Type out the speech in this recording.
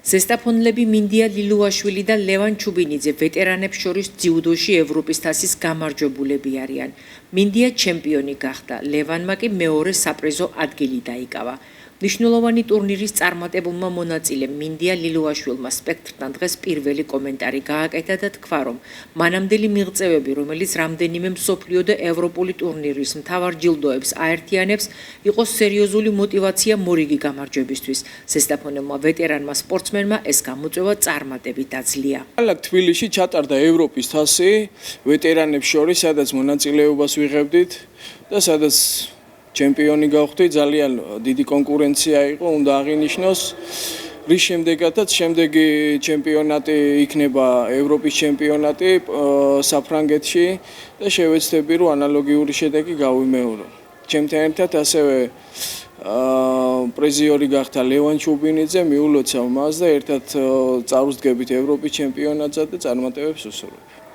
ზესტაფონლები მინდია ლილუაშვილი და ლევან ჩუბინიძე ვეტერანებს შორის ძიუდოში ევროპის თასის გამარჯვებულები არიან. მინდია ჩემპიონი გახდა, ლევანმა კი მეორე საპრიზო ადგილი დაიკავა. მნიშვნელოვანი ტურნირის წარმატებულმა მონაწილემ მინდია ლილუაშვილმა სპექტრთან დღეს პირველი კომენტარი გააკეთა და თქვა, რომ მანამდელი მიღწევები, რომელიც რამდენიმე მსოფლიო და ევროპული ტურნირის მთავარ ჯილდოებს აერთიანებს, იყო სერიოზული მოტივაცია მორიგი გამარჯვებისთვის. ზესტაფონელმა ვეტერანმა სპორტსმენმა ეს გამოწვევა წარმატებით აძლია. ქალაქ თბილისში ჩატარდა ევროპის თასი ვეტერანებს შორის, სადაც მონაწილეობას ვიღებდით და სადაც ჩემპიონი გავხდით, ძალიან დიდი კონკურენცია იყო, უნდა აღინიშნოს. რის შემდეგაც შემდეგი ჩემპიონატი იქნება ევროპის ჩემპიონატი საფრანგეთში და შევეცდები, რომ ანალოგიური შედეგი გავიმეორო. ჩემთან ერთად ასევე პრიზიორი გახდა ლევან ჩუბინიძე, მიულოცავ მას და ერთად წარვსდგებით ევროპის ჩემპიონატზე და წარმატებებს ვუსურვებ.